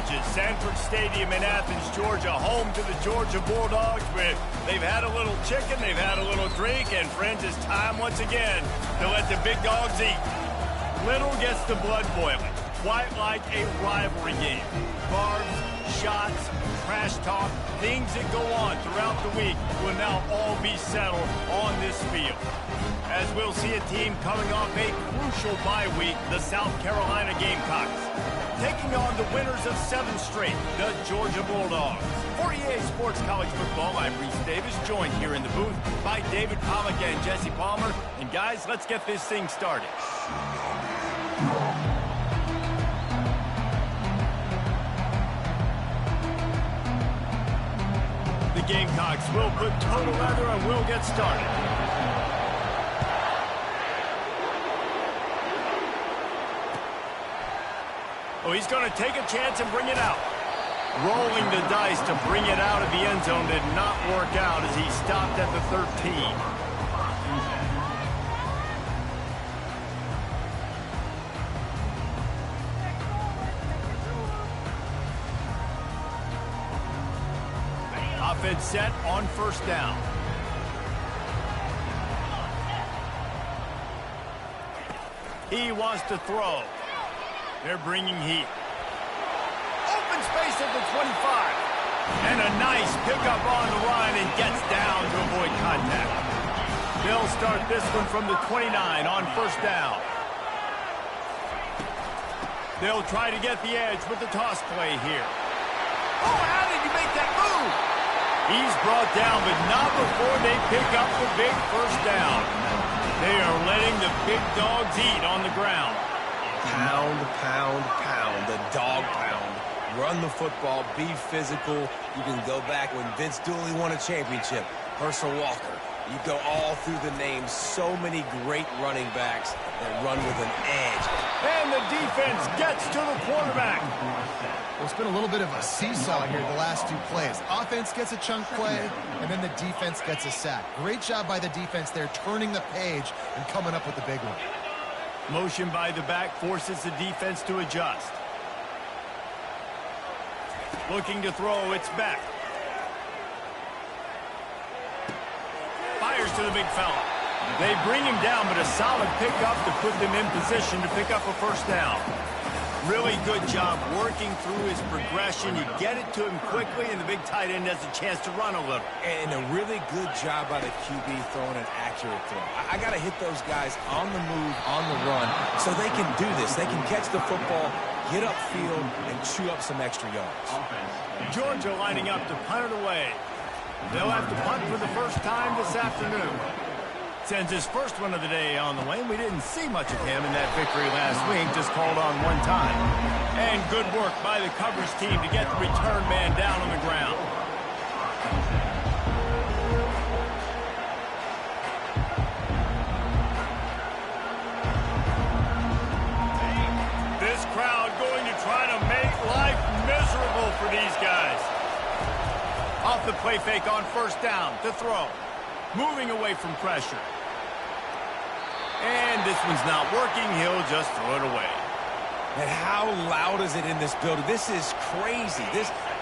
advantages. Sanford Stadium in Athens, Georgia, home to the Georgia Bulldogs. They've had a little chicken, they've had a little drink, and friends, it's time once again to let the big dogs eat. Little gets the blood boiling, quite like a rivalry game. Barbs, shots, trash talk, things that go on throughout the week will now all be settled on this field. As we'll see a team coming off a crucial bye week, the South Carolina Gamecocks, taking on the winners of 7 straight, the Georgia Bulldogs. For EA Sports College Football, I'm Reese Davis, joined here in the booth by David Pollack and Jesse Palmer. And guys, let's get this thing started. The Gamecocks will put total leather and we'll get started. Oh, he's going to take a chance and bring it out. Rolling the dice to bring it out of the end zone did not work out as he stopped at the 13. Offense set on first down. He wants to throw. They're bringing heat. Open space at the 25. And a nice pickup on the run and gets down to avoid contact. They'll start this one from the 29 on first down. They'll try to get the edge with the toss play here. Oh, how did you make that move? He's brought down, but not before they pick up the big first down. They are letting the big dogs eat on the ground. Pound, pound, pound, the dog pound. Run the football, be physical. You can go back when Vince Dooley won a championship, Herschel Walker. You go all through the names. So many great running backs that run with an edge. And the defense gets to the quarterback. Well, it's been a little bit of a seesaw here the last 2 plays. Offense gets a chunk play, and then the defense gets a sack. Great job by the defense there, turning the page and coming up with the big one. Motion by the back forces the defense to adjust. Looking to throw, it's back. Fires to the big fella. They bring him down, but a solid pickup to put them in position to pick up a first down. Really good job working through his progression. You get it to him quickly, and the big tight end has a chance to run a little. And a really good job by the QB throwing an accurate throw. I got to hit those guys on the move, on the run, so they can do this. They can catch the football, get upfield, and chew up some extra yards. Georgia lining up to punt it away. They'll have to punt for the first time this afternoon. Sends his first one of the day on the way. We didn't see much of him in that victory last week, just called on one time. And good work by the coverage team to get the return man down on the ground. This crowd going to try to make life miserable for these guys. Off the play fake on first down to throw. Moving away from pressure. And this one's not working. He'll just throw it away. And how loud is it in this building? This is crazy.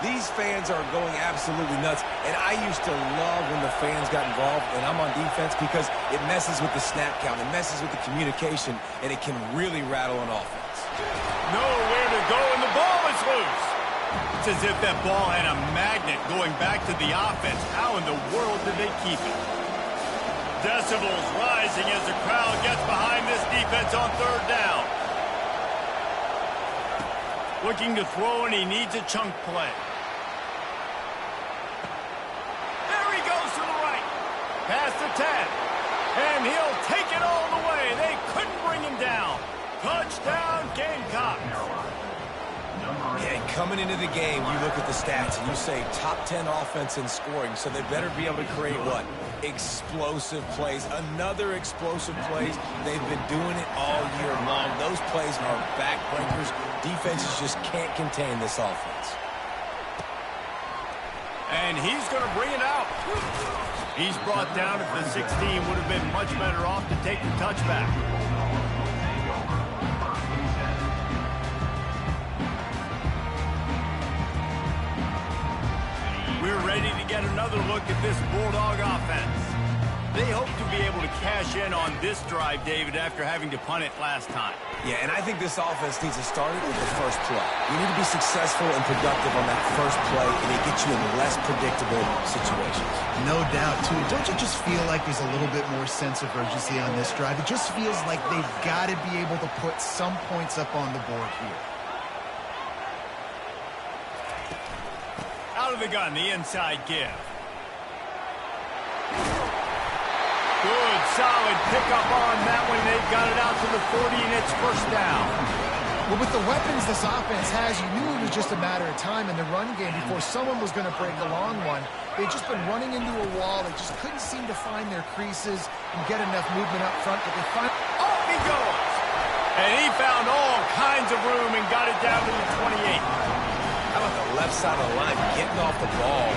These fans are going absolutely nuts. And I used to love when the fans got involved, and I'm on defense, because it messes with the snap count. It messes with the communication, and it can really rattle an offense. Nowhere to go, and the ball is loose. It's as if that ball had a magnet going back to the offense. How in the world did they keep it? Decibels rising as the crowd gets behind this defense on third down. Looking to throw, and he needs a chunk play. There he goes to the right. Past the 10. And he'll take it all the way. They couldn't bring him down. Touchdown, Gamecocks. Yeah, and coming into the game, you look at the stats and you say top 10 offense in scoring, so they better be able to create what? Explosive plays. Another explosive plays. They've been doing it all year long. Those plays are backbreakers. Defenses just can't contain this offense. And he's going to bring it out. He's brought down at the 16. Would have been much better off to take the touchback. another look at this Bulldog offense. They hope to be able to cash in on this drive, David, after having to punt it last time. Yeah, and I think this offense needs to start it with the first play. You need to be successful and productive on that first play, and it gets you in less predictable situations. No doubt, too. Don't you just feel like there's a little bit more sense of urgency on this drive? It just feels like they've got to be able to put some points up on the board here. Out of the gun, the inside give. Good, solid pickup on that one. They've got it out to the 40, and it's first down. Well, with the weapons this offense has, you knew it was just a matter of time in the run game before someone was going to break a long one. They'd just been running into a wall. They just couldn't seem to find their creases and get enough movement up front. But they finally... Off he goes! And he found all kinds of room and got it down to the 28. How about the left side of the line getting off the ball,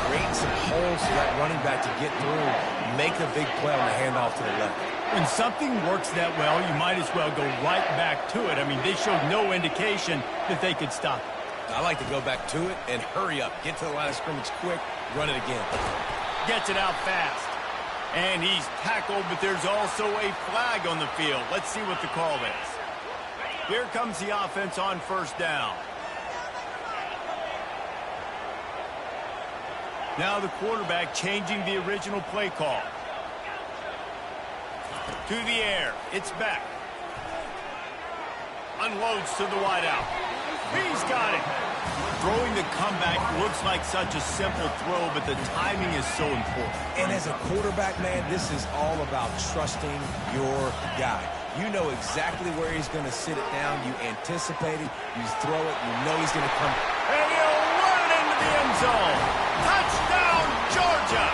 creating some holes for that running back to get through, make a big play on the handoff to the left. When something works that well, you might as well go right back to it. I mean, they showed no indication that they could stop it. I like to go back to it and hurry up. Get to the line of scrimmage quick, run it again. Gets it out fast. And he's tackled, but there's also a flag on the field. Let's see what the call is. Here comes the offense on first down. Now the quarterback changing the original play call. To the air. It's back. Unloads to the wideout. He's got it. Throwing the comeback looks like such a simple throw, but the timing is so important. And as a quarterback, man, this is all about trusting your guy. You know exactly where he's going to sit it down. You anticipate it. You throw it. You know he's going to come. And he'll run it into the end zone. Touchdown, Georgia!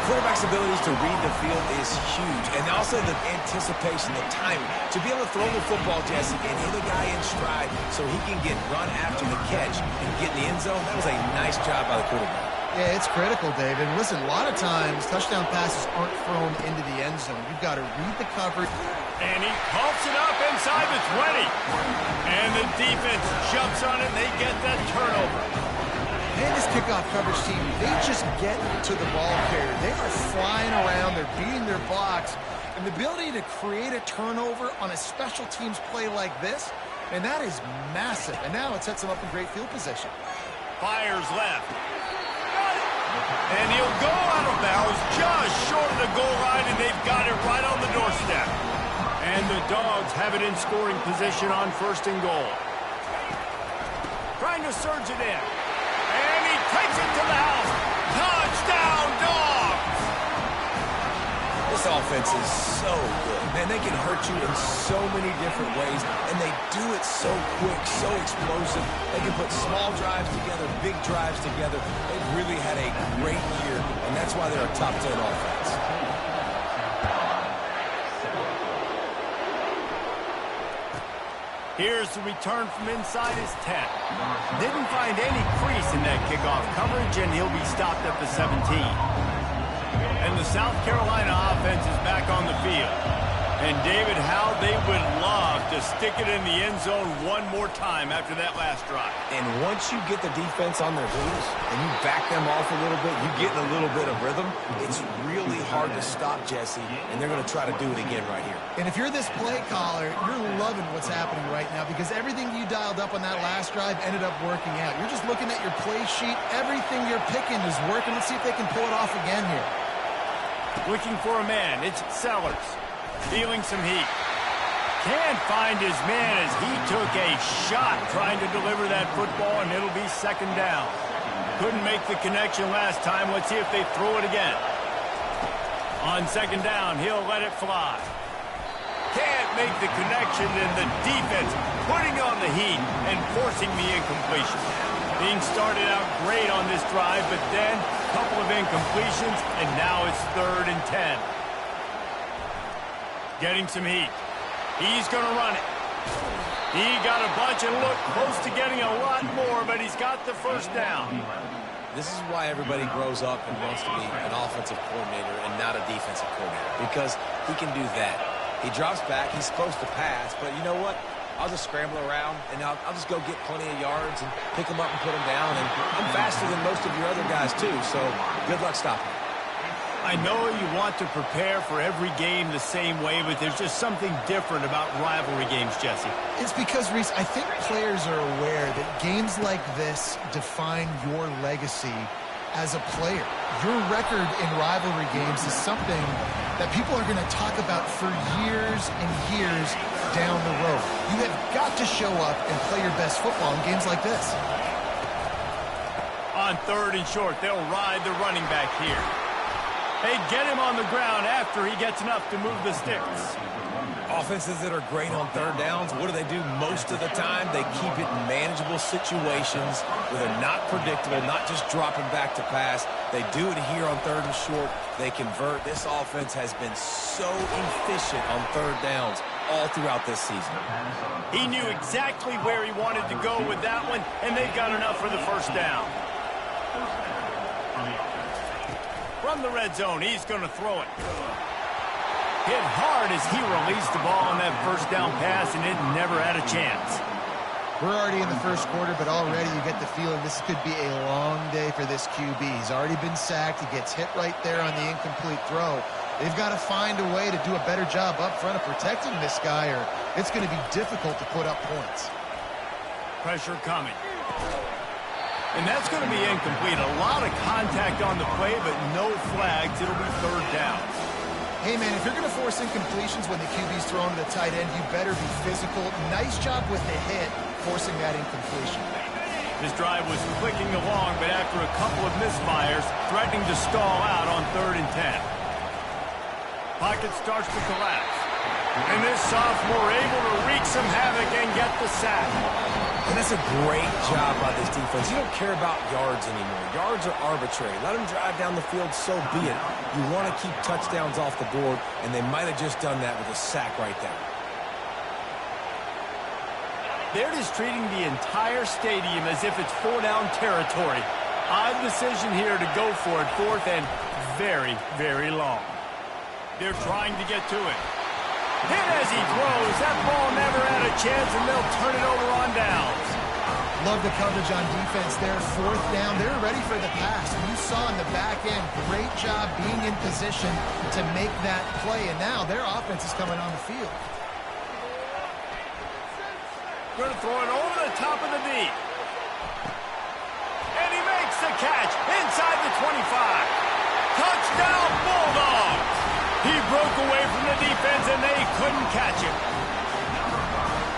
Quarterback's abilities to read the field is huge. And also the anticipation, the timing. To be able to throw the football, Jesse, and hit a guy in stride so he can get run after the catch and get in the end zone, that was a nice job by the quarterback. Yeah, it's critical, David. Listen, a lot of times touchdown passes aren't thrown into the end zone. You've got to read the coverage. And he pumps it up inside the 20. And the defense jumps on it, and they get that turnover. Man, this kickoff coverage team, they just get to the ball carrier. They are flying around. They're beating their blocks. And the ability to create a turnover on a special teams play like this, and that is massive. And now it sets them up in great field position. Fires left. And he'll go out of bounds just short of the goal line, and they've got it right on the doorstep. And the Dogs have it in scoring position on first and goal. Trying to surge it in. And he takes it to the house. Touchdown, Dogs! This offense is so good. Man, they can hurt you in so many different ways, and they do it so quick, so explosive. They can put small drives together, big drives together. They've really had a great year, and that's why they're a top 10 offense. Here's the return from inside his 10. Didn't find any crease in that kickoff coverage, and he'll be stopped at the 17. And the South Carolina offense is back on the field. And David, how they would love to stick it in the end zone one more time after that last drive. And once you get the defense on their heels and you back them off a little bit, you get in a little bit of rhythm, it's really hard to stop, Jesse, and they're going to try to do it again right here. And if you're this play caller, you're loving what's happening right now because everything you dialed up on that last drive ended up working out. You're just looking at your play sheet. Everything you're picking is working. Let's see if they can pull it off again here. Looking for a man. It's Sellers. Feeling some heat. Can't find his man as he took a shot trying to deliver that football, and it'll be second down. Couldn't make the connection last time. Let's see if they throw it again. On second down, he'll let it fly. Can't make the connection, and the defense putting on the heat and forcing the incompletion. Being started out great on this drive, but then a couple of incompletions, and now it's 3rd and 10. Getting some heat. He's going to run it. He got a bunch and looked close to getting a lot more, but he's got the first down. This is why everybody grows up and wants to be an offensive coordinator and not a defensive coordinator, because he can do that. He drops back. He's supposed to pass, but you know what? I'll just scramble around, and I'll just go get plenty of yards and pick them up and put them down. And I'm faster than most of your other guys, too, so good luck stopping. I know you want to prepare for every game the same way, but there's just something different about rivalry games, Jesse. It's because, Reese, I think players are aware that games like this define your legacy as a player. Your record in rivalry games is something that people are going to talk about for years and years down the road. You have got to show up and play your best football in games like this. On 3rd and short, they'll ride the running back here. They get him on the ground after he gets enough to move the sticks. Offenses that are great on 3rd downs, what do most of the time? They keep it in manageable situations where they're not predictable, not just dropping back to pass. They do it here on 3rd and short. They convert. This offense has been so efficient on 3rd downs all throughout this season. He knew exactly where he wanted to go with that one, and they've got enough for the 1st down. From the red zone, he's going to throw it. Hit hard as he released the ball on that 1st down pass, and it never had a chance. We're already in the 1st quarter, but already you get the feeling this could be a long day for this QB. He's already been sacked. He gets hit right there on the incomplete throw. They've got to find a way to do a better job up front of protecting this guy, or it's going to be difficult to put up points. Pressure coming. And that's going to be incomplete. A lot of contact on the play, but no flags. It'll be 3rd down. Hey, man, if you're going to force incompletions when the QB's thrown to the tight end, you better be physical. Nice job with the hit, forcing that incompletion. This drive was clicking along, but after a couple of misfires, threatening to stall out on 3rd and 10. Pocket starts to collapse. And this sophomore able to wreak some havoc and get the sack. And that's a great job by this defense. You don't care about yards anymore. Yards are arbitrary. Let them drive down the field, so be it. You want to keep touchdowns off the board, and they might have just done that with a sack right there. They're just treating the entire stadium as if it's 4-down territory. Odd decision here to go for it, 4th and very, very long. They're trying to get to it. Hit as he throws. That ball never had a chance, and they'll turn it over on downs. Love the coverage on defense there. 4th down. They're ready for the pass. You saw in the back end, great job being in position to make that play, and now their offense is coming on the field. Going to throw it over the top of the D. And he makes the catch inside the 25. Touchdown, Bulldogs! He broke away from the defense, and they couldn't catch him.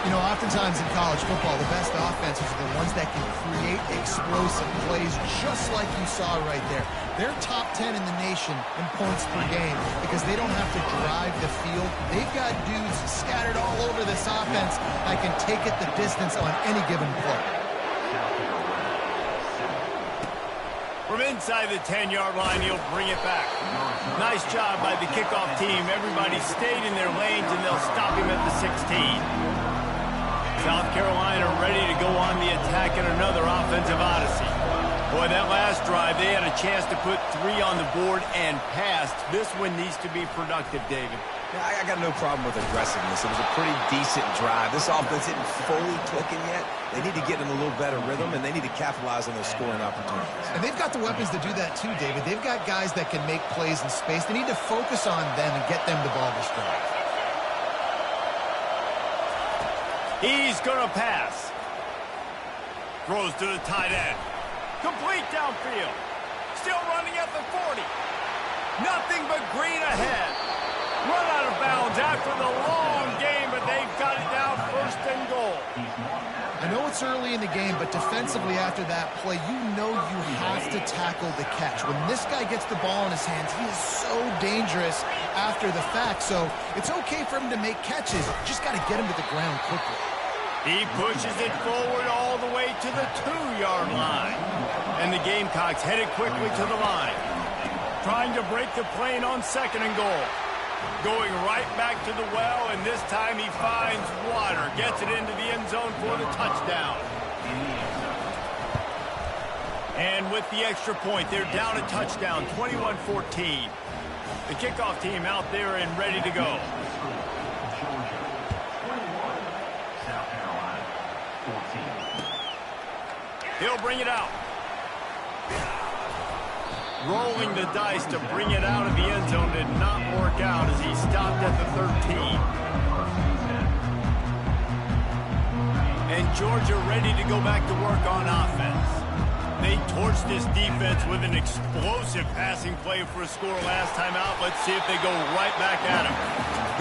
You know, oftentimes in college football, the best offenses are the ones that can create explosive plays, just like you saw right there. They're top 10 in the nation in points per game because they don't have to drive the field. They've got dudes scattered all over this offense that can take it the distance on any given play. From inside the 10-yard line, he'll bring it back. Nice job by the kickoff team. Everybody stayed in their lanes, and they'll stop him at the 16. South Carolina ready to go on the attack in another offensive odyssey. Boy, that last drive, they had a chance to put 3 on the board and passed. This one needs to be productive, David. Yeah, I got no problem with aggressiveness. It was a pretty decent drive. This offense isn't fully clicking yet. They need to get in a little better rhythm, and they need to capitalize on those scoring opportunities. And they've got the weapons to do that too, David. They've got guys that can make plays in space. They need to focus on them and get them the ball this drive. He's going to pass. Throws to the tight end. Complete downfield. Still running at the 40. Nothing but green ahead. Run out of bounds after the long game, but they've got it down 1st and goal. I know it's early in the game, but defensively after that play, you know you have to tackle the catch. When this guy gets the ball in his hands, he is so dangerous after the fact. So it's okay for him to make catches. You just got to get him to the ground quickly. He pushes it forward all the way to the 2-yard line. And the Gamecocks headed quickly to the line. Trying to break the plane on 2nd and goal. Going right back to the well, and this time he finds water. Gets it into the end zone for the touchdown. And with the extra point, they're down a touchdown, 21-14. The kickoff team out there and ready to go. He'll bring it out. Rolling the dice to bring it out of the end zone did not work out as he stopped at the 13. And Georgia ready to go back to work on offense. They torched this defense with an explosive passing play for a score last time out. Let's see if they go right back at him.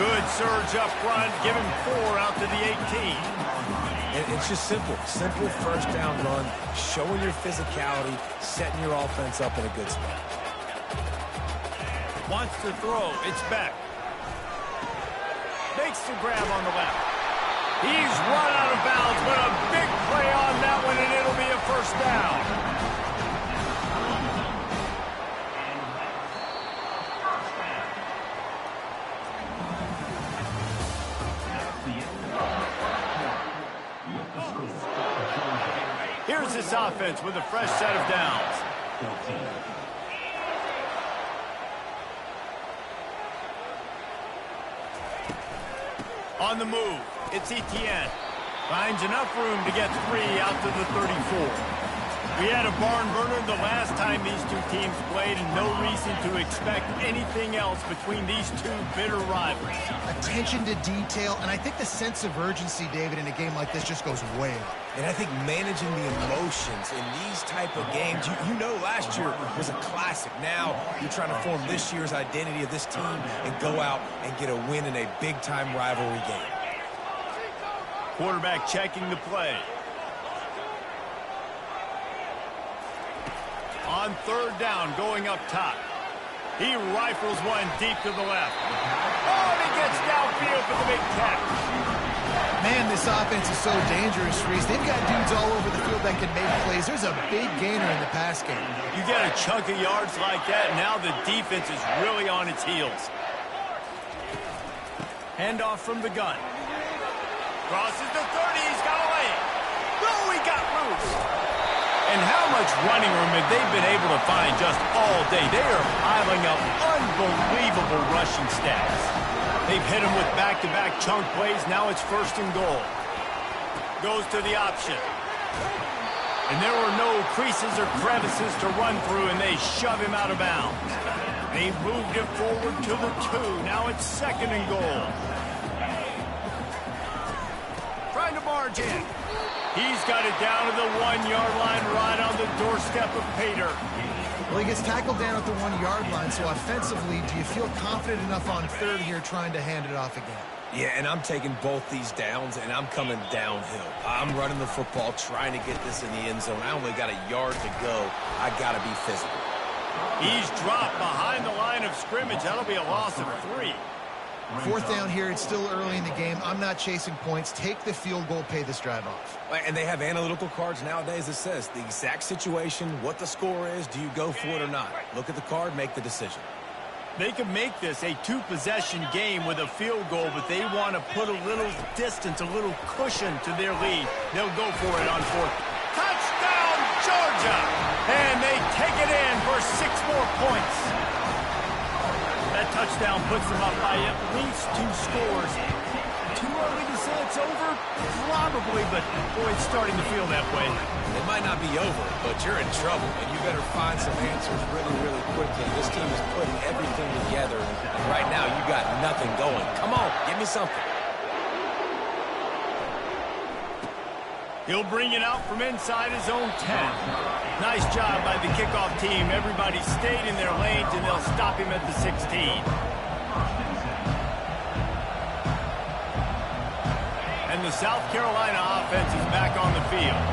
Good surge up front, give him 4 out to the 18. And it's just simple. Simple first down run, showing your physicality, setting your offense up in a good spot. Wants to throw. It's back. Makes the grab on the left. He's run out of bounds, but a big play on that one, and it'll be a first down. Here's this offense with a fresh set of downs. On the move, it's Etienne. Finds enough room to get 3 out to the 34. We had a barn burner the last time these two teams played, and no reason to expect anything else between these two bitter rivals. Attention to detail, and I think the sense of urgency, David, in a game like this just goes way up. And I think managing the emotions in these type of games, you know last year was a classic. Now you're trying to form this year's identity of this team and go out and get a win in a big-time rivalry game. Quarterback checking the play. On third down, going up top. He rifles one deep to the left. Oh, and he gets downfield for the big catch. Man, this offense is so dangerous, Reese. They've got dudes all over the field that can make plays. There's a big gainer in the pass game. You get a chunk of yards like that, and now the defense is really on its heels. Handoff from the gun. Crosses the 30. He's got away. No, he got loose. And how much running room have they been able to find just all day? They are piling up unbelievable rushing stats. They've hit him with back-to-back chunk plays. Now it's 1st and goal. Goes to the option. And there were no creases or crevices to run through, and they shove him out of bounds. They moved it forward to the 2. Now it's 2nd and goal. Trying to barge in. He's got it down to the 1-yard line right on the doorstep of Pater. Well, he gets tackled down at the 1-yard line, so offensively, do you feel confident enough on third here trying to hand it off again? Yeah, and I'm taking both these downs, and I'm coming downhill. I'm running the football, trying to get this in the end zone. I only got a yard to go. I got to be physical. He's dropped behind the line of scrimmage. That'll be a loss of 3. 4th down here. It's still early in the game. I'm not chasing points. Take the field goal, pay this drive off. And they have analytical cards nowadays that says the exact situation, what the score is, do you go for it or not? Look at the card, make the decision. They could make this a 2-possession game with a field goal, but they want to put a little distance, a little cushion to their lead. They'll go for it on 4th. Touchdown, Georgia! And they take it in for 6 more points. That touchdown puts them up by at least 2 scores. Too early to say it's over? Probably, but boy, it's starting to feel that way. It might not be over, but you're in trouble, and you better find some answers really, really quickly. This team is putting everything together, and right now you got nothing going. Come on, give me something. He'll bring it out from inside his own 10. Nice job by the kickoff team. Everybody stayed in their lanes, and they'll stop him at the 16. And the South Carolina offense is back on the field.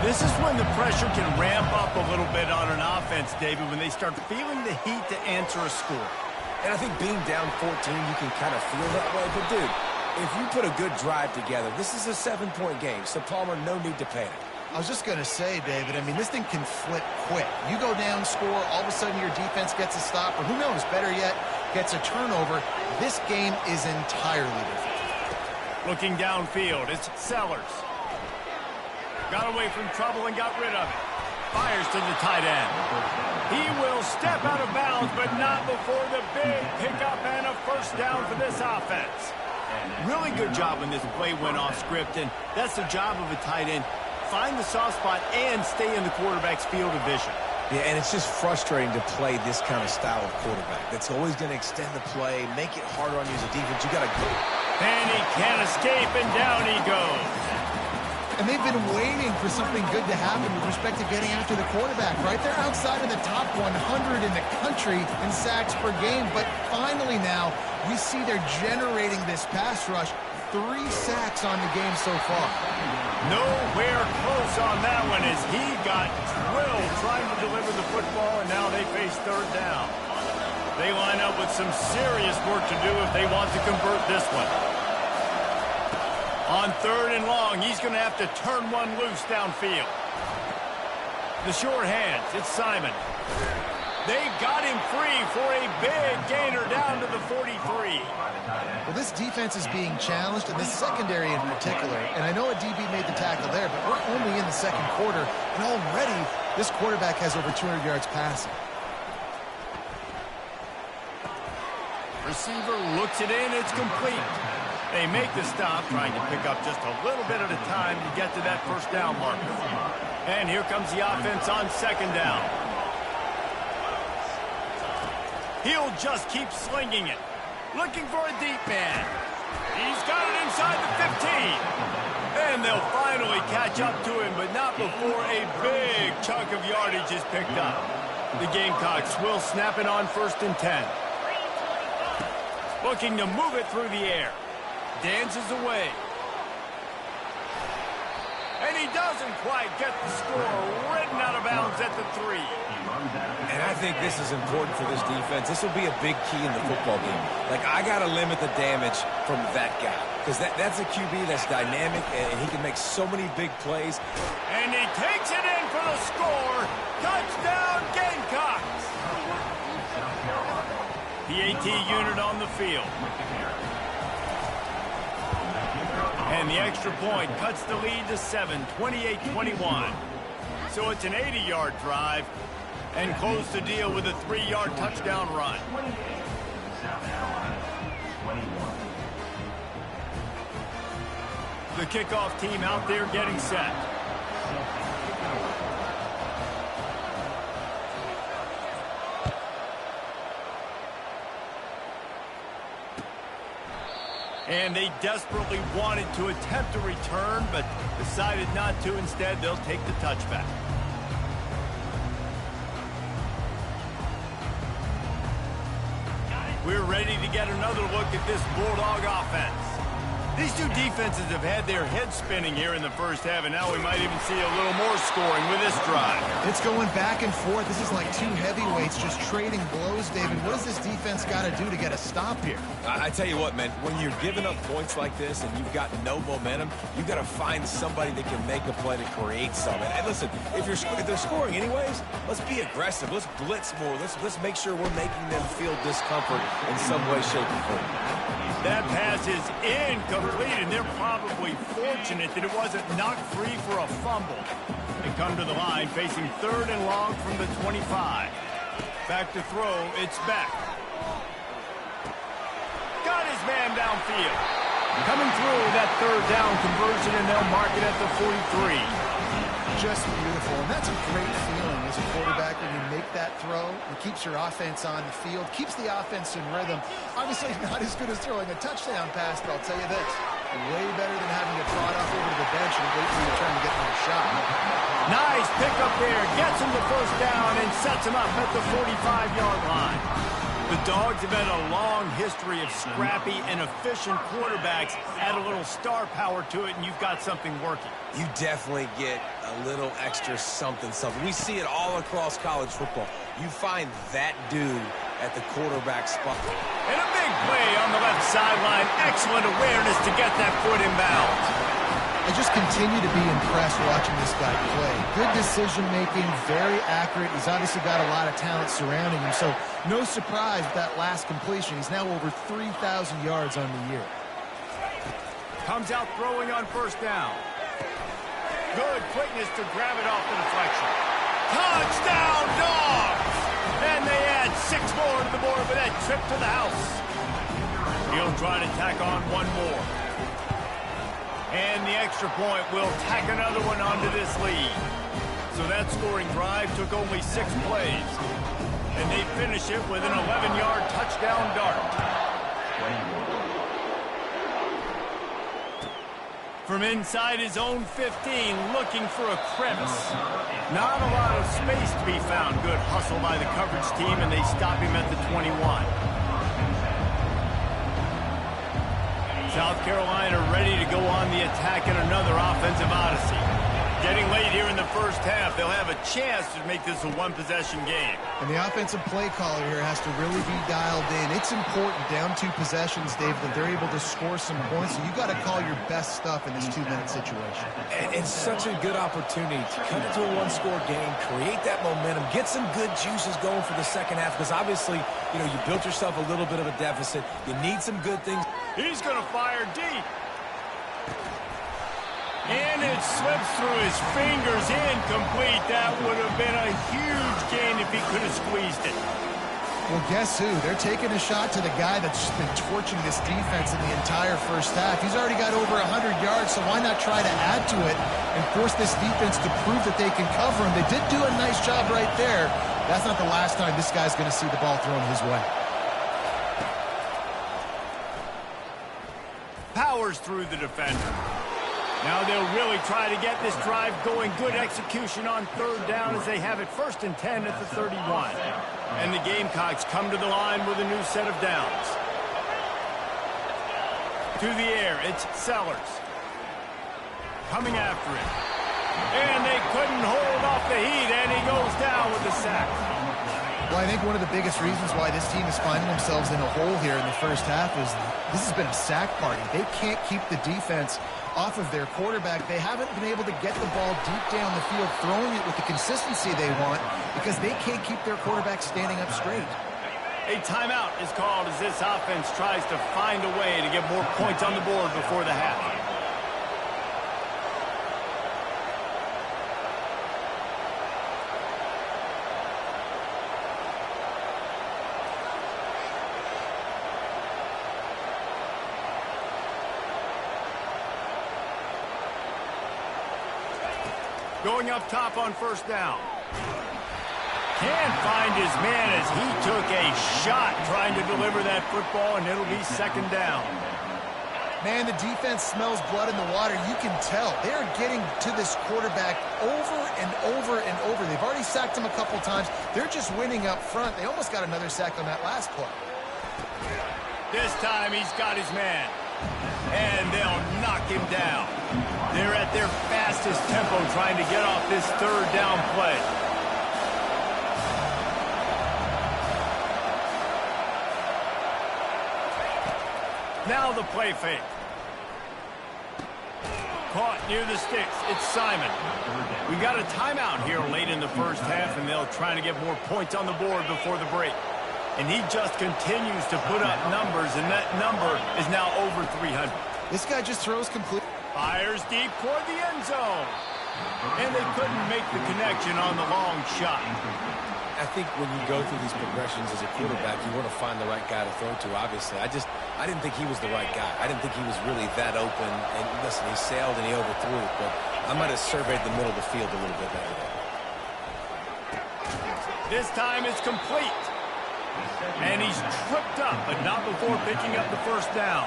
This is when the pressure can ramp up a little bit on an offense, David, when they start feeling the heat to answer a score. And I think being down 14, you can kind of feel that way. But, dude, if you put a good drive together, this is a 7-point game, so Palmer, no need to panic. I was just going to say, David, I mean, this thing can flip quick. You go down, score, all of a sudden your defense gets a stop, or who knows, better yet, gets a turnover. This game is entirely different. Looking downfield, it's Sellers. Got away from trouble and got rid of it. Fires to the tight end. He will step out of bounds, but not before the big pickup and a first down for this offense. Really good job when this play went off script, and that's the job of a tight end. find the soft spot and stay in the quarterback's field of vision. Yeah, and it's just frustrating to play this kind of style of quarterback. That's always going to extend the play, make it harder on you as a defense. You got to go. And he can't escape, and down he goes. And they've been waiting for something good to happen with respect to getting after the quarterback, right? They're outside of the top 100 in the country in sacks per game, but finally now we see they're generating this pass rush. 3 sacks on the game so far. Nowhere close on that one as he got drilled trying to deliver the football, and now they face third down. They line up with some serious work to do if they want to convert this one. On third and long, he's going to have to turn one loose downfield. The short hands, it's Simon. They've got him free for a big gainer down to the 43. Well, this defense is being challenged, and this secondary in particular. And I know a DB made the tackle there, but we're only in the second quarter, and already this quarterback has over 200 yards passing. Receiver looks it in, it's complete. They make the stop, trying to pick up just a little bit at a time to get to that first down marker. And here comes the offense on second down. He'll just keep slinging it. Looking for a deep man. He's got it inside the 15. And they'll finally catch up to him, but not before a big chunk of yardage is picked up. The Gamecocks will snap it on 1st and 10. Looking to move it through the air. Dances away. And he doesn't quite get the score. Ridden out of bounds at the 3. And I think this is important for this defense. This will be a big key in the football game. Like, I got to limit the damage from that guy. Because that's a QB that's dynamic, and he can make so many big plays. And he takes it in for the score. Touchdown, Gamecocks. The AT unit on the field. And the extra point cuts the lead to 7, 28-21. So it's an 80-yard drive and close the deal with a 3-yard touchdown run. The kickoff team out there getting set. And they desperately wanted to attempt a return, but decided not to. Instead, they'll take the touchback. We're ready to get another look at this Bulldog offense. These two defenses have had their heads spinning here in the first half, and now we might even see a little more scoring with this drive. It's going back and forth. This is like two heavyweights just trading blows, David. What does this defense got to do to get a stop here? I tell you what, man, when you're giving up points like this and you've got no momentum, you've got to find somebody that can make a play to create something. And listen, if they're scoring anyways, let's be aggressive. Let's blitz more. Let's make sure we're making them feel discomfort in some way, shape, or form. That pass is incomplete, and they're probably fortunate that it wasn't knocked free for a fumble. They come to the line facing 3rd and long from the 25. Back to throw, it's Beck. Got his man downfield. Coming through that 3rd down conversion, and they'll mark it at the 43. Just beautiful, and that's a great feeling as a quarterback when you make that throw. It keeps your offense on the field, keeps the offense in rhythm. Obviously not as good as throwing a touchdown pass, but I'll tell you this, way better than having to trot off over to the bench and wait for your turn to get another shot. Nice pickup there, gets him the first down and sets him up at the 45-yard line. The Dogs have had a long history of scrappy and efficient quarterbacks. Add a little star power to it, and you've got something working. You definitely get a little extra something. We see it all across college football. You find that dude at the quarterback spot. And a big play on the left sideline. Excellent awareness to get that foot in bounds. I just continue to be impressed watching this guy play. Good decision-making, very accurate. He's obviously got a lot of talent surrounding him, so no surprise with that last completion. He's now over 3,000 yards on the year. Comes out throwing on first down. Good quickness to grab it off the deflection. Touchdown, Dogs! And they add 6 more to the board with that trip to the house. He'll try to tack on one more. And the extra point will tack another one onto this lead. So that scoring drive took only 6 plays. And they finish it with an 11-yard touchdown dart. From inside his own 15, looking for a crevice. Not a lot of space to be found. Good hustle by the coverage team, and they stop him at the 21. South Carolina ready to go on the attack in another offensive odyssey. Getting late here in the first half, they'll have a chance to make this a one-possession game. And the offensive play caller here has to really be dialed in. It's important, down 2 possessions, Dave, that they're able to score some points. So you got to call your best stuff in this 2-minute situation. And it's such a good opportunity to cut into a one-score game, create that momentum, get some good juices going for the second half, because obviously, you know, you built yourself a little bit of a deficit. You need some good things. He's going to fire deep. And it slips through his fingers, incomplete. That would have been a huge gain if he could have squeezed it. Well, guess who? They're taking a shot to the guy that's just been torching this defense in the entire first half. He's already got over 100 yards, so why not try to add to it and force this defense to prove that they can cover him? They did do a nice job right there. That's not the last time this guy's going to see the ball thrown his way. Powers through the defender. Now they'll really try to get this drive going. Good execution on 3rd down as they have it 1st and 10 at the 31. And the Gamecocks come to the line with a new set of downs. To the air, it's Sellers. Coming after it. And they couldn't hold off the heat, and he goes down with the sack. Well, I think one of the biggest reasons why this team is finding themselves in a hole here in the first half is this has been a sack party. They can't keep the defense off of their quarterback. They haven't been able to get the ball deep down the field, throwing it with the consistency they want, because they can't keep their quarterback standing up straight. A timeout is called as this offense tries to find a way to get more points on the board before the half. Going up top on 1st down. Can't find his man as he took a shot trying to deliver that football, and it'll be 2nd down. Man, the defense smells blood in the water. You can tell. They're getting to this quarterback over and over and over. They've already sacked him a couple times. They're just winning up front. They almost got another sack on that last play. This time he's got his man. And they'll knock him down. They're at their fastest tempo trying to get off this 3rd down play. Now the play fake. Caught near the sticks. It's Simon. We got a timeout here late in the first half, and they'll try to get more points on the board before the break. And he just continues to put up numbers, and that number is now over 300. This guy just throws complete. Fires deep toward the end zone. And they couldn't make the connection on the long shot. I think when you go through these progressions as a quarterback, you want to find the right guy to throw to, obviously. I didn't think he was the right guy. I didn't think he was really that open. And listen, he sailed and he overthrew it, but I might have surveyed the middle of the field a little bit better. This time it's complete. And he's tripped up, but not before picking up the 1st down.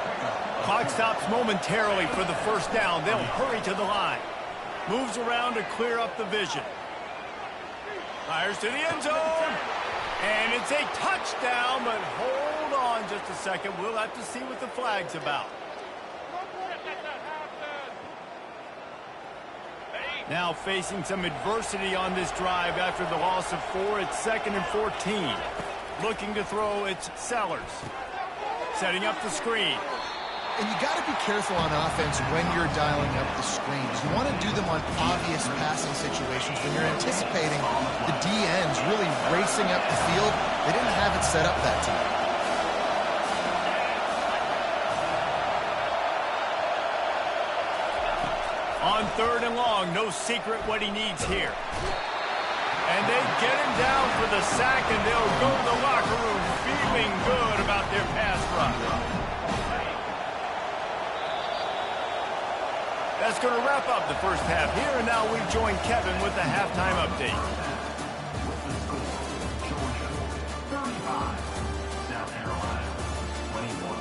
Clock stops momentarily for the 1st down. They'll hurry to the line. Moves around to clear up the vision. Fires to the end zone. And it's a touchdown, but hold on just a second. We'll have to see what the flag's about. Now facing some adversity on this drive after the loss of 4. It's 2nd and 14. Looking to throw, it's Sellers. Setting up the screen. And you got to be careful on offense when you're dialing up the screens. You want to do them on obvious passing situations when you're anticipating the DNs really racing up the field. They didn't have it set up that time. On 3rd and long, no secret what he needs here. And they get him down for the sack, and they'll go to the locker room feeling good about their pass rush. That's going to wrap up the first half here, and now we join Kevin with the halftime update. Georgia, 35. South Carolina, 21.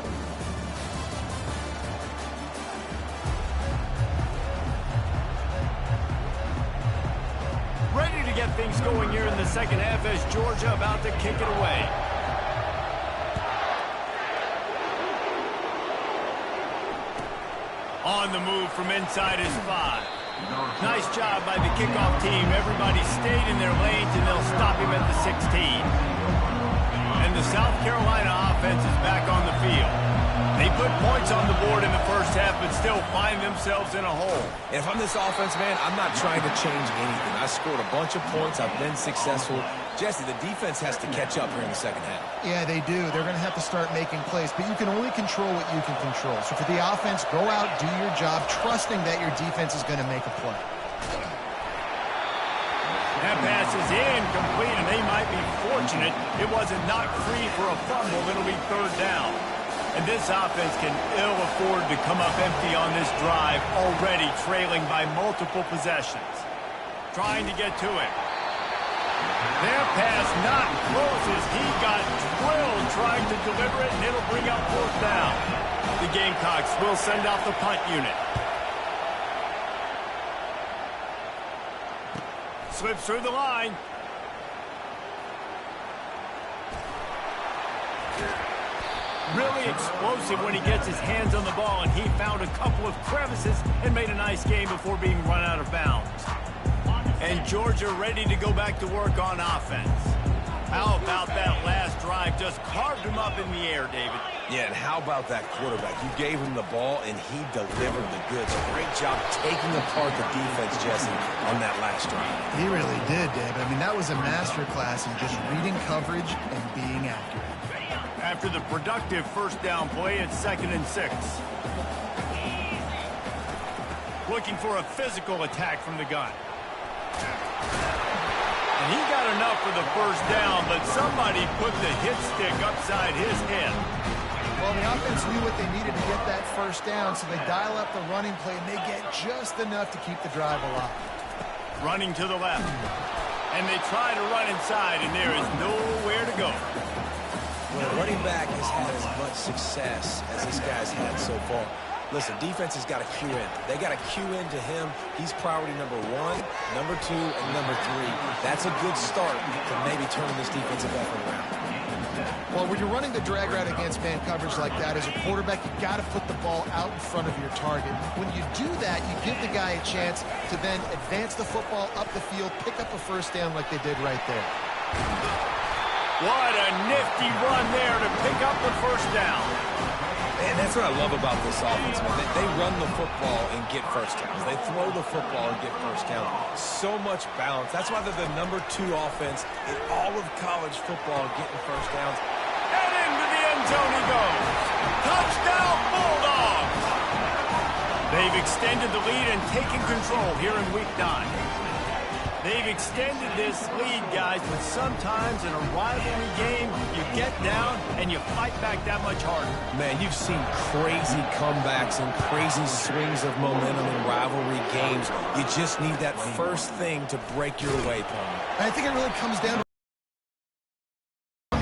Ready to get things going here in the second half as Georgia about to kick it away. On the move from inside his 5. Nice job by the kickoff team. Everybody stayed in their lanes, and they'll stop him at the 16. And the South Carolina offense is back on the field. They put points on the board in the first half, but still find themselves in a hole. And if I'm this offense, man, I'm not trying to change anything. I scored a bunch of points. I've been successful. Jesse, the defense has to catch up here in the second half. Yeah, they do. They're going to have to start making plays, but you can only control what you can control. So for the offense, go out, do your job, trusting that your defense is going to make a play. That pass is incomplete, and they might be fortunate it wasn't knocked free for a fumble. It'll be third down. And this offense can ill afford to come up empty on this drive, already trailing by multiple possessions. Trying to get to it. Their pass not close as he got drilled trying to deliver it, and it'll bring up fourth down. The Gamecocks will send out the punt unit. Slips through the line. Really explosive when he gets his hands on the ball, and he found a couple of crevices and made a nice game before being run out of bounds. And Georgia ready to go back to work on offense. How about that last drive? Just carved him up in the air, David. Yeah, and how about that quarterback? You gave him the ball, and he delivered the goods. Great job taking apart the defense, Jesse, on that last drive. He really did, David. I mean, that was a masterclass in just reading coverage and being accurate. After the productive first down play, it's 2nd and 6. Looking for a physical attack from the gun. And he got enough for the first down, but somebody put the hit stick upside his head. Well, the offense knew what they needed to get that first down, so they dial up the running play, and they get just enough to keep the drive alive. Running to the left. And they try to run inside, and there is nowhere to go. Well, the running back has had as much success as this guy's had so far. Listen, defense has got to cue in. They got to cue in to him. He's priority number 1, number 2, and number 3. That's a good start to maybe turning this defensive effort around. Well, when you're running the drag route against man coverage like that, as a quarterback, you got to put the ball out in front of your target. When you do that, you give the guy a chance to then advance the football up the field, pick up a first down like they did right there. What a nifty run there to pick up the first down. And that's what I love about this offense, man. They run the football and get first downs. They throw the football and get first downs. So much balance. That's why they're the number 2 offense in all of college football getting first downs. And into the end zone he goes. Touchdown, Bulldogs! They've extended the lead and taken control here in Week 9. They've extended this lead, guys, but sometimes in a rivalry game, you get down and you fight back that much harder. Man, you've seen crazy comebacks and crazy swings of momentum in rivalry games. You just need that first thing to break your way, Palmer. I think it really comes down to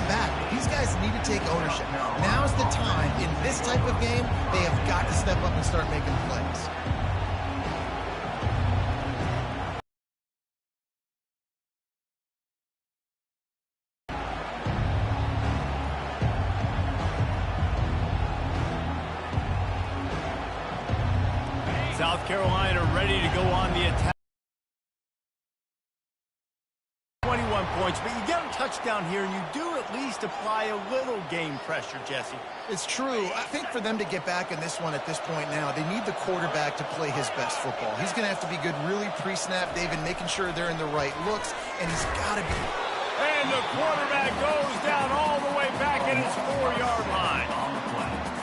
back. These guys need to take ownership. Now's the time. In this type of game, they have got to step up and start making plays. South Carolina ready to go on the attack. 21 points, but you get a touchdown here, and you do at least apply a little game pressure, Jesse. It's true. I think for them to get back in this one at this point now, they need the quarterback to play his best football. He's going to have to be good really pre-snap, David, making sure they're in the right looks, and he's got to be. And the quarterback goes down all the way back at his 4-yard line.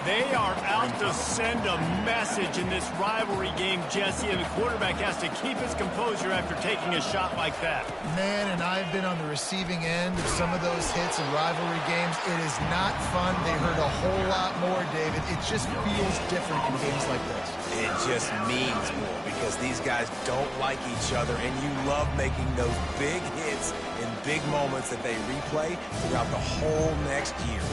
They are out to send a message in this rivalry game, Jesse, and the quarterback has to keep his composure after taking a shot like that. Man, and I've been on the receiving end of some of those hits in rivalry games. It is not fun. They hurt a whole lot more, David. It just feels different in games like this. It just means more because these guys don't like each other, and you love making those big hits in big moments that they replay throughout the whole next year.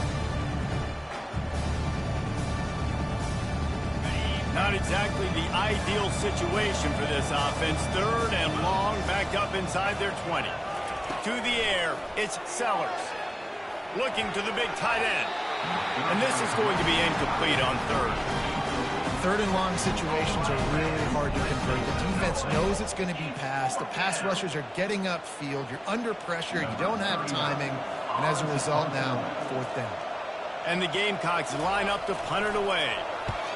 Not exactly the ideal situation for this offense. 3rd and long, backed up inside their 20. To the air, it's Sellers. Looking to the big tight end. And this is going to be incomplete on 3rd. 3rd and long situations are really hard to convert. The defense knows it's going to be passed. The pass rushers are getting upfield. You're under pressure. You don't have timing. And as a result now, 4th down. And the Gamecocks line up to punt it away.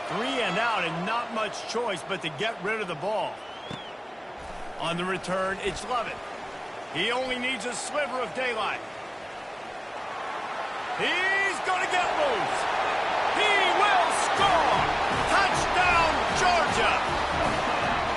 3 and out and not much choice but to get rid of the ball. On the return, it's Lovett. He only needs a sliver of daylight. He's going to get loose. He will score. Touchdown, Georgia.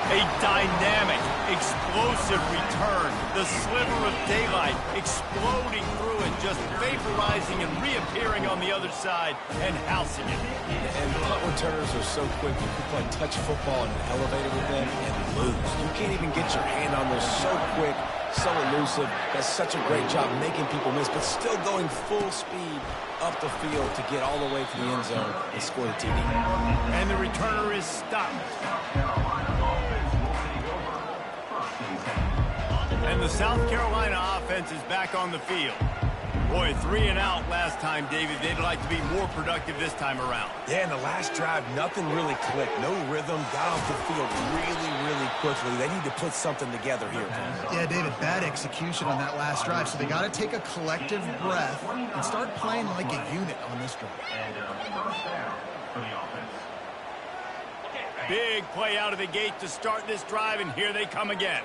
A dynamic, explosive return. The sliver of daylight exploding through and just vaporizing and reappearing on the other side and housing it. And punt returners are so quick. You can play touch football in an elevator with them and lose. You can't even get your hand on those. So quick, so elusive. Does such a great job making people miss, but still going full speed up the field to get all the way to the end zone and score the TD. And the returner is stopped. And the South Carolina offense is back on the field. Boy, 3 and out last time, David. They'd like to be more productive this time around. Yeah, in the last drive, nothing really clicked. No rhythm. Got off the field really, really quickly. They need to put something together here. Yeah, David, bad execution on that last drive. So they got to take a collective breath and start playing like a unit on this drive. Big play out of the gate to start this drive, and here they come again.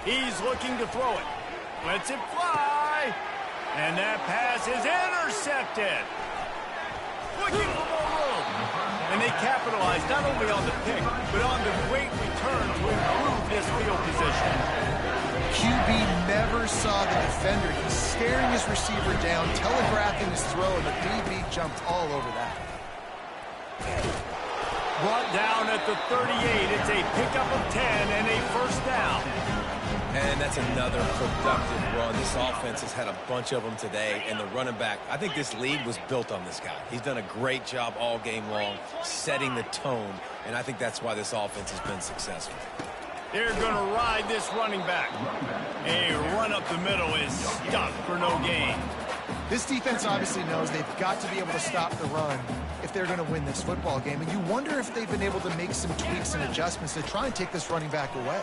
He's looking to throw it. Lets it fly. And that pass is intercepted. Looking for more room. And they capitalize not only on the pick, but on the great return to improve this field position. QB never saw the defender. He's staring his receiver down, telegraphing his throw, and the DB jumped all over that. Brought down at the 38. It's a pickup of 10 and a 1st down. And that's another productive run. This offense has had a bunch of them today, and the running back, I think this lead was built on this guy. He's done a great job all game long, setting the tone, and I think that's why this offense has been successful. They're going to ride this running back. A run up the middle is stuck for no gain. This defense obviously knows they've got to be able to stop the run if they're going to win this football game, and you wonder if they've been able to make some tweaks and adjustments to try and take this running back away.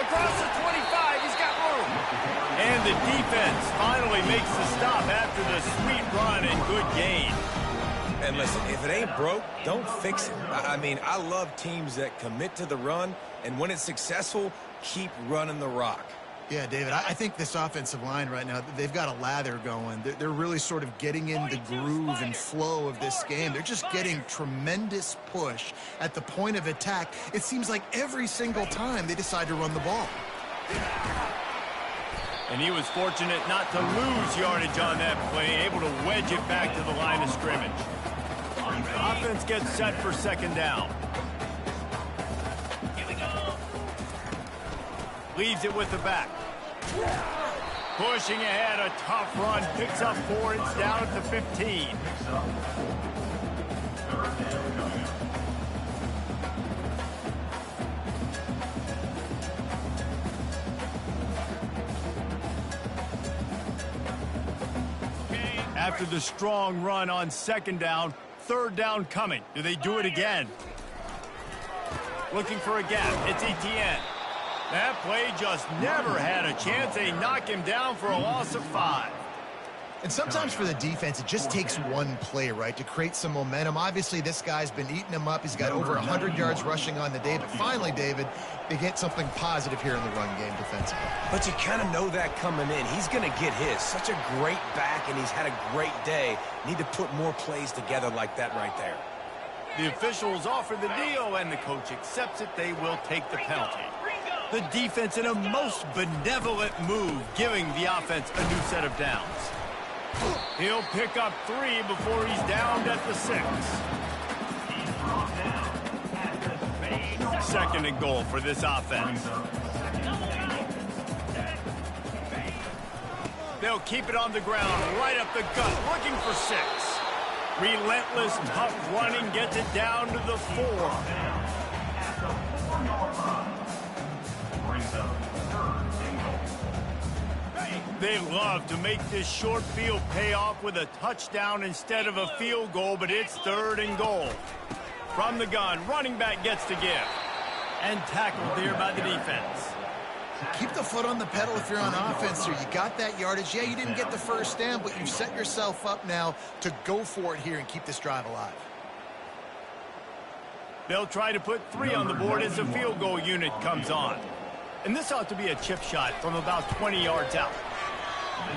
Across the 25, he's got room. And the defense finally makes the stop after the sweet run and good gain. And listen, if it ain't broke, don't fix it. I mean, I love teams that commit to the run, and when it's successful, keep running the rock. Yeah, David, I think this offensive line right now, they've got a lather going. They're really sort of getting in the groove and flow of this game. They're just getting tremendous push at the point of attack. It seems like every single time they decide to run the ball. And he was fortunate not to lose yardage on that play, able to wedge it back to the line of scrimmage. The offense gets set for 2nd down. Leaves it with the back. Pushing ahead, a tough run, picks up 4, it's down at the 15. After the strong run on 2nd down, 3rd down coming. Do they do it again? Looking for a gap, it's Etienne. That play just never had a chance. They knock him down for a loss of 5. And sometimes for the defense, it just takes one play, right, to create some momentum. Obviously, this guy's been eating them up. He's got over 100 yards rushing on the day. But finally, David, they get something positive here in the run game defensively. But you kind of know that coming in. He's going to get his. Such a great back, and he's had a great day. Need to put more plays together like that right there. The officials offer the deal, and the coach accepts it. They will take the penalty. The defense in a most benevolent move, giving the offense a new set of downs. He'll pick up 3 before he's downed at the 6. 2nd and goal for this offense. They'll keep it on the ground, right up the gut, looking for 6. Relentless, tough running gets it down to the 4. They love to make this short field pay off with a touchdown instead of a field goal, but it's 3rd and goal. From the gun, running back gets the give. And tackled there by the defense. Keep the foot on the pedal if you're on offense here. You got that yardage. Yeah, you didn't get the first down, but you've set yourself up now to go for it here and keep this drive alive. They'll try to put 3 on the board as the field goal unit comes on. And this ought to be a chip shot from about 20 yards out.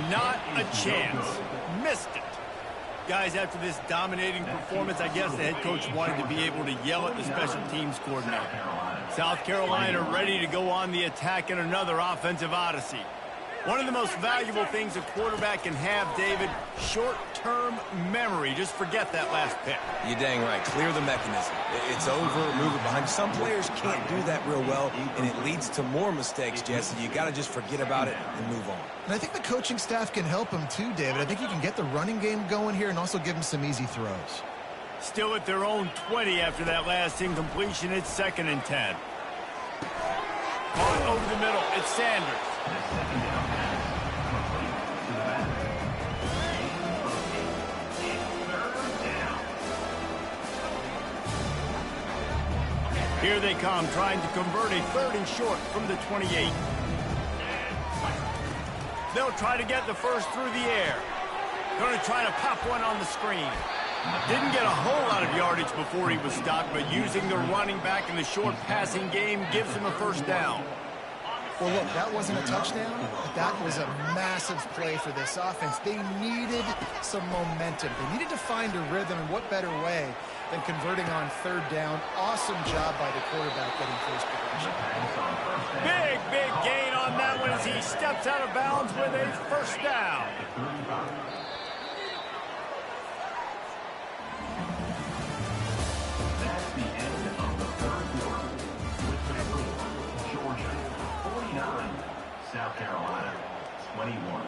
Not a chance. Missed it. Guys, after this dominating performance, I guess the head coach wanted to be able to yell at the special teams coordinator. South Carolina ready to go on the attack in another offensive odyssey. One of the most valuable things a quarterback can have, David, short-term memory. Just forget that last pick. You're dang right. Clear the mechanism. It's over, move it behind. Some players can't do that real well, and it leads to more mistakes, Jesse. You got to just forget about it and move on. And I think the coaching staff can help him too, David. I think you can get the running game going here and also give him some easy throws. Still at their own 20 after that last incompletion. It's 2nd and 10. Caught over the middle. It's Sanders. Here they come, trying to convert a 3rd and short from the 28. They'll try to get the first through the air. Going to try to pop one on the screen. Didn't get a whole lot of yardage before he was stopped, but using the running back in the short passing game gives him a 1st down. Well, look, that wasn't a touchdown, but that was a massive play for this offense. They needed some momentum. They needed to find a rhythm, and what better way than converting on 3rd down. Awesome job by the quarterback getting first position. Big gain on that one as he steps out of bounds with a 1st down. That's the end of the 3rd quarter. With the score, Georgia 49, South Carolina 21.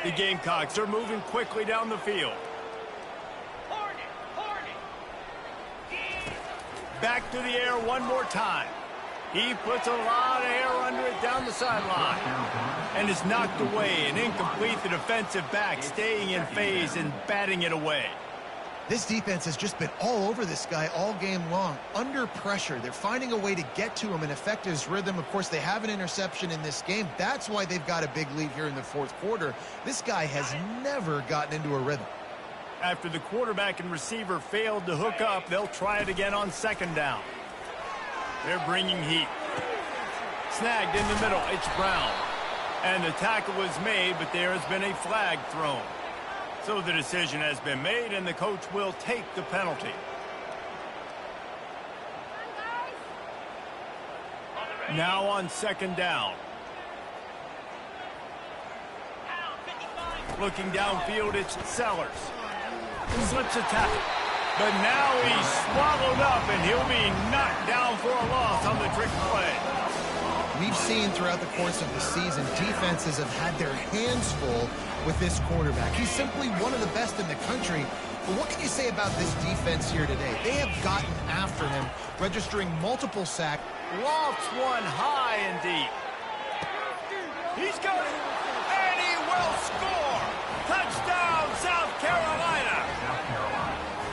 The Gamecocks are moving quickly down the field. Back to the air one more time. He puts a lot of air under it down the sideline. And is knocked away and incomplete. The defensive back staying in phase and batting it away. This defense has just been all over this guy all game long. Under pressure. They're finding a way to get to him and affect his rhythm. Of course, they have an interception in this game. That's why they've got a big lead here in the 4th quarter. This guy has never gotten into a rhythm. After the quarterback and receiver failed to hook up, they'll try it again on 2nd down. They're bringing heat. Snagged in the middle. It's Brown. And the tackle was made, but there has been a flag thrown. So the decision has been made, and the coach will take the penalty. Now on 2nd down. Looking downfield, it's Sellers. Slips a tackle. But now he's swallowed up, and he'll be knocked down for a loss on the trick play. We've seen throughout the course of the season, defenses have had their hands full with this quarterback. He's simply one of the best in the country. But what can you say about this defense here today? They have gotten after him, registering multiple sacks. Lofts one high and deep. He's got it, and he will score. Touchdown, South Carolina.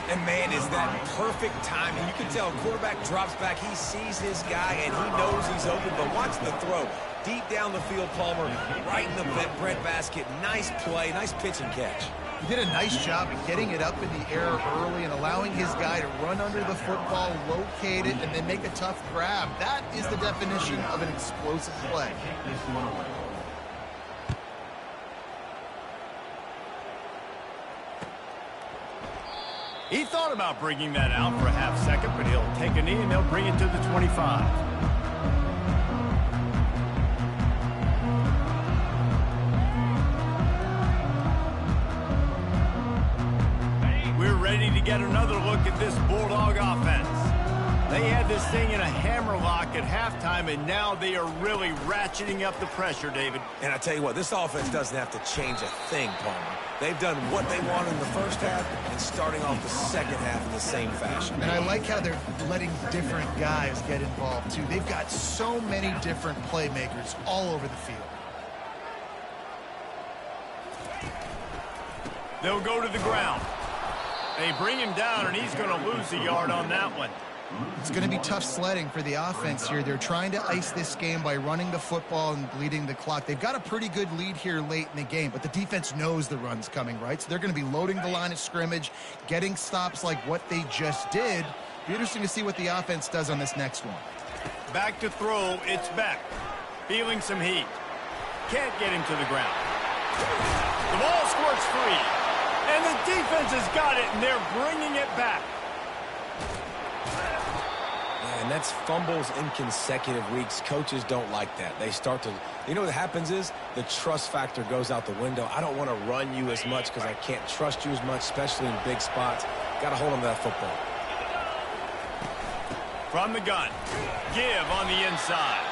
And Man, is that perfect timing. You can tell quarterback drops back. He sees his guy, and he knows he's open. But watch the throw. Deep down the field, Palmer, right in the breadbasket. Nice play, nice pitch and catch. He did a nice job of getting it up in the air early and allowing his guy to run under the football, locate it, and then make a tough grab. That is the definition of an explosive play. He thought about bringing that out for a half second, but he'll take a knee and they'll bring it to the 25. We're ready to get another look at this Bulldog offense. They had this thing in a hammerlock at halftime, and now they are really ratcheting up the pressure, David. And I tell you what, this offense doesn't have to change a thing, Palmer. They've done what they wanted in the first half and starting off the second half in the same fashion. And I like how they're letting different guys get involved, too. They've got so many different playmakers all over the field. They'll go to the ground. They bring him down, and he's going to lose a yard on that one. It's going to be tough sledding for the offense here. They're trying to ice this game by running the football and bleeding the clock. They've got a pretty good lead here late in the game, but the defense knows the run's coming, right? So they're going to be loading the line of scrimmage, getting stops like what they just did. Be interesting to see what the offense does on this next one. Back to throw, it's Beck. Feeling some heat. Can't get him to the ground. The ball squirts free. And the defense has got it, and they're bringing it back. And that's fumbles in consecutive weeks. Coaches don't like that. They start to, you know what happens is the trust factor goes out the window. I don't want to run you as much because I can't trust you as much, especially in big spots. Got to hold on to that football. From the gun, give on the inside.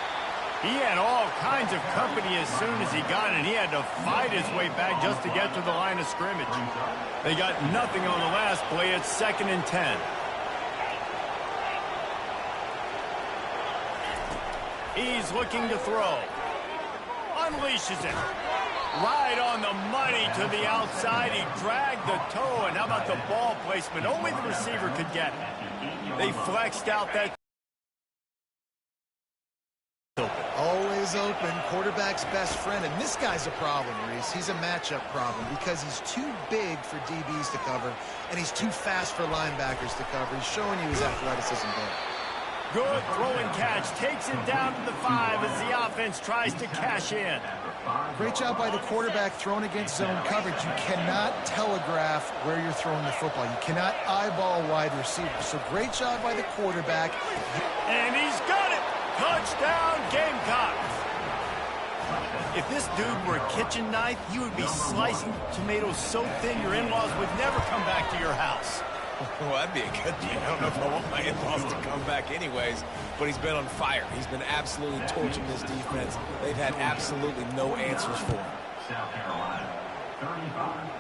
He had all kinds of company as soon as he got it, and he had to fight his way back just to get to the line of scrimmage. They got nothing on the last play. It's 2nd and 10. He's looking to throw. Unleashes it. Right on the money to the outside. He dragged the toe, and how about the ball placement? Only the receiver could get it. They flexed out that. Always open, quarterback's best friend, and this guy's a problem, Reese. He's a matchup problem because he's too big for DBs to cover, and he's too fast for linebackers to cover. He's showing you his athleticism there. Good throwing catch. Takes it down to the 5 as the offense tries to cash in. Great job by the quarterback thrown against zone coverage. You cannot telegraph where you're throwing the football. You cannot eyeball wide receivers. So great job by the quarterback. And he's got it. Touchdown, Gamecocks. If this dude were a kitchen knife, you would be slicing tomatoes so thin your in-laws would never come back to your house. Well, that'd be a good thing. I don't know if I want my in-laws to come back anyways, but he's been on fire. He's been absolutely torching this defense. They've had absolutely no answers for him. South Carolina, 35.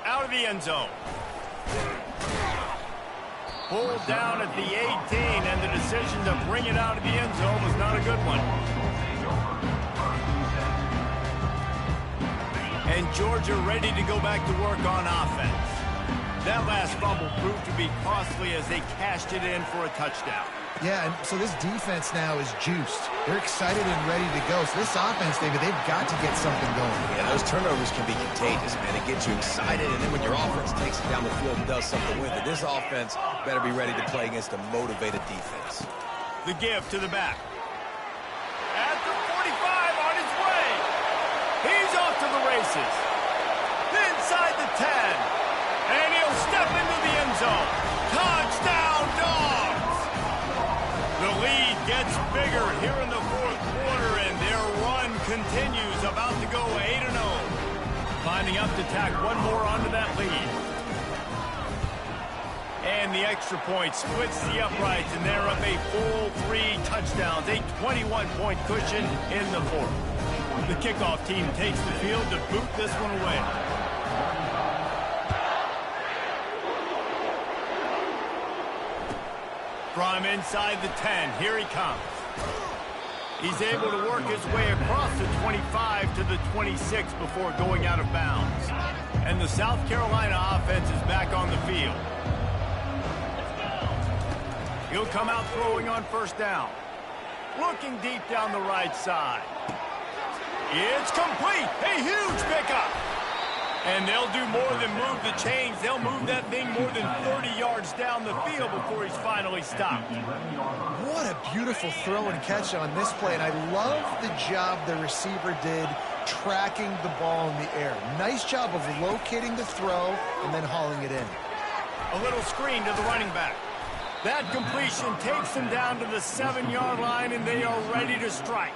Out of the end zone. Pulled down at the 18, and the decision to bring it out of the end zone was not a good one. And Georgia ready to go back to work on offense. That last fumble proved to be costly as they cashed it in for a touchdown. Yeah, and so this defense now is juiced. They're excited and ready to go. So this offense, David, they've got to get something going. Yeah, those turnovers can be contagious, man. It gets you excited, and then when your offense takes it down the field and does something with it, this offense better be ready to play against a motivated defense. The give to the back. At the 45 on his way. He's off to the races. Inside the 10. And he'll step into the end zone. Touchdown, Dogs! The lead gets bigger here in the fourth quarter, and their run continues, about to go 8-0. Lining up to tack one more onto that lead. And the extra point splits the uprights, and they're up a full 3 touchdowns, a 21-point cushion in the fourth. The kickoff team takes the field to boot this one away. From inside the 10, here he comes. He's able to work his way across the 25 to the 26 before going out of bounds. And the South Carolina offense is back on the field. He'll come out throwing on first down. Looking deep down the right side. It's complete. A huge pickup. And they'll do more than move the chains. They'll move that thing more than 30 yards down the field before he's finally stopped. What a beautiful throw and catch on this play. And I love the job the receiver did tracking the ball in the air. Nice job of locating the throw and then hauling it in. A little screen to the running back. That completion takes them down to the 7-yard line, and they are ready to strike.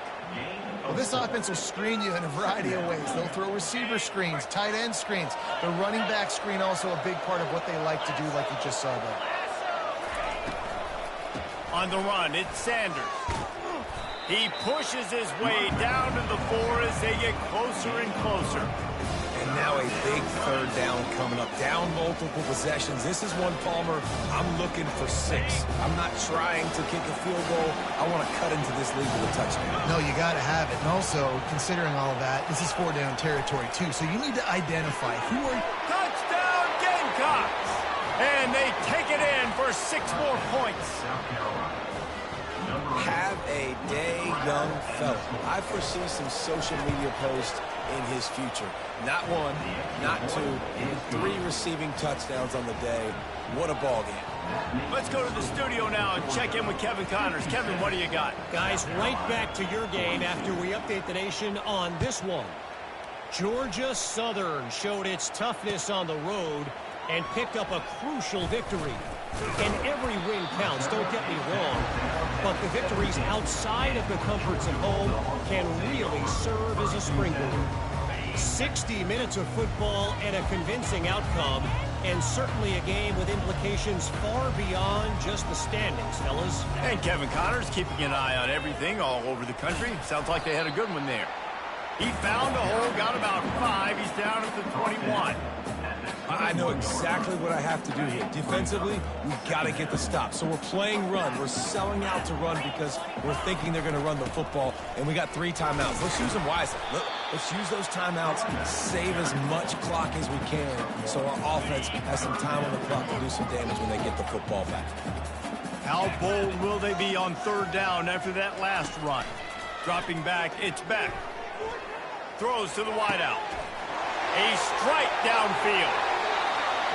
Well, this offense will screen you in a variety of ways. They'll throw receiver screens, tight end screens. The running back screen also a big part of what they like to do, like you just saw there. On the run, it's Sanders. He pushes his way down to the 4 as they get closer and closer. And now a big third down coming up. Down multiple possessions. This is one, Palmer, I'm looking for 6. I'm not trying to kick a field goal. I want to cut into this lead with a touchdown. No, you got to have it. And also, considering all of that, this is 4-down territory, too. So you need to identify who are... Touchdown, Gamecocks! And they take it in for 6 more points. Have a day, young fella. I foresee some social media posts in his future. Not 1, not 2, 3 receiving touchdowns on the day. What a ball game. Let's go to the studio now and check in with Kevin Connors. Kevin, what do you got? Guys, right back to your game after we update the nation on this one. Georgia Southern showed its toughness on the road and picked up a crucial victory. And every win counts, don't get me wrong, but the victories outside of the comforts of home can really serve as a springboard. 60 minutes of football and a convincing outcome, and certainly a game with implications far beyond just the standings, fellas. And Kevin Connors keeping an eye on everything all over the country. Sounds like they had a good one there. He found a hole, got about 5. He's down at the 21. I know exactly what I have to do here. Defensively, we've got to get the stop. So we're playing run. We're selling out to run because we're thinking they're going to run the football, and we got 3 timeouts. Let's use them wisely. Let's use those timeouts, save as much clock as we can so our offense has some time on the clock to do some damage when they get the football back. How bold will they be on 3rd down after that last run? Dropping back, it's Beck. Throws to the wideout. A strike downfield.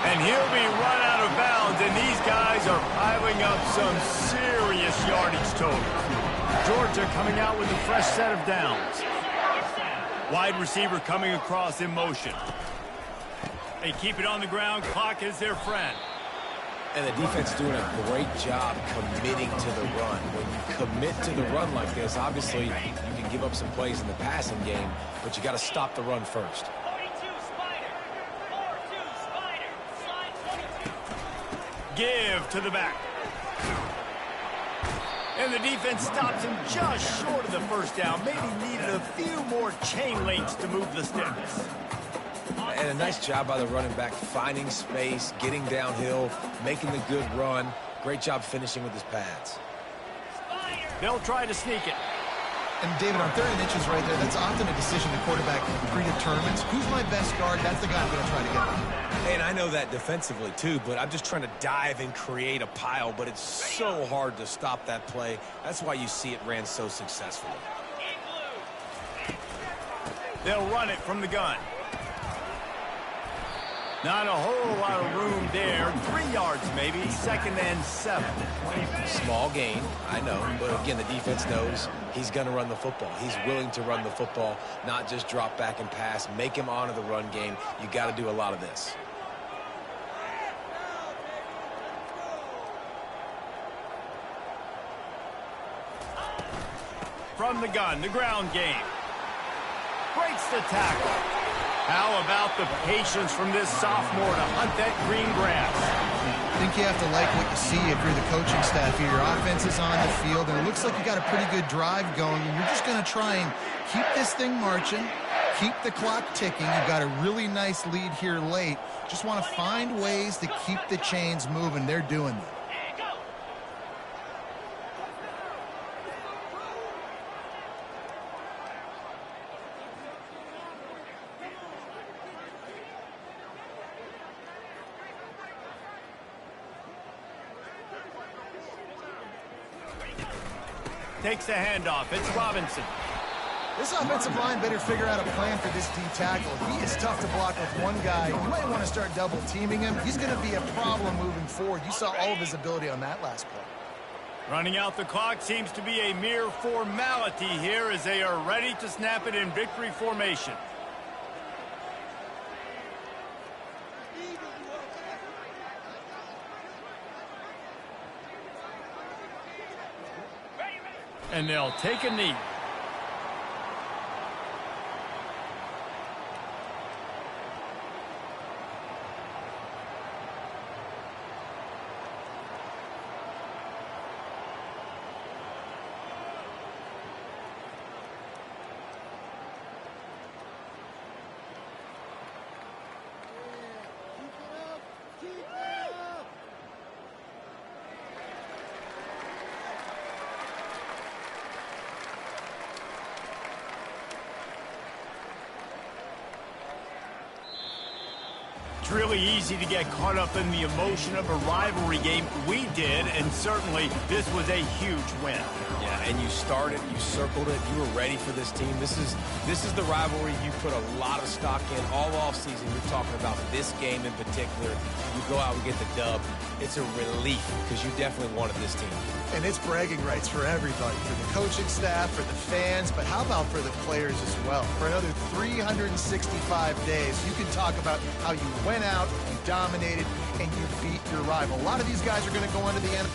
And he'll be run out of bounds, and these guys are piling up some serious yardage totals. Georgia coming out with a fresh set of downs. Wide receiver coming across in motion. They keep it on the ground. Clock is their friend. And the defense doing a great job committing to the run. When you commit to the run like this, obviously you can give up some plays in the passing game, but you got to stop the run first. Give to the back. And the defense stops him just short of the first down. Maybe needed a few more chain links to move the sticks. And a nice job by the running back, finding space, getting downhill, making the good run. Great job finishing with his pads. They'll try to sneak it. And David, on 3rd and inches right there, that's often a decision the quarterback predetermines. Who's my best guard? That's the guy I'm going to try to get them. And I know that defensively too, but I'm just trying to dive and create a pile, but it's so hard to stop that play. That's why you see it ran so successfully. They'll run it from the gun. Not a whole lot of room there. 3 yards maybe. 2nd and 7. Small gain, I know. But again, the defense knows he's going to run the football. He's willing to run the football, not just drop back and pass. Make him honor the run game. You got to do a lot of this. From the gun, the ground game. Breaks the tackle. How about the patience from this sophomore to hunt that green grass? I think you have to like what you see if you're the coaching staff here. Your offense is on the field, and it looks like you got a pretty good drive going, and you're just going to try and keep this thing marching, keep the clock ticking. You've got a really nice lead here late. Just want to find ways to keep the chains moving. They're doing that. takes the handoff. It's Robinson. This offensive line better figure out a plan for this D tackle. He is tough to block with one guy. You might want to start double teaming him. He's going to be a problem moving forward. You saw all of his ability on that last play. Running out the clock seems to be a mere formality here as they are ready to snap it in victory formation. And they'll take a knee. It's really easy to get caught up in the emotion of a rivalry game. We did, and certainly this was a huge win. Yeah, and you started, you circled it, you were ready for this team. This is the rivalry you put a lot of stock in all offseason. You're talking about this game in particular. You go out and get the dub. It's a relief because you definitely wanted this team. And it's bragging rights for everybody, for the coaching staff, for the fans, but how about for the players as well? For another 365 days, you can talk about how you went out, you dominated, and you beat your rival. A lot of these guys are going to go into the end.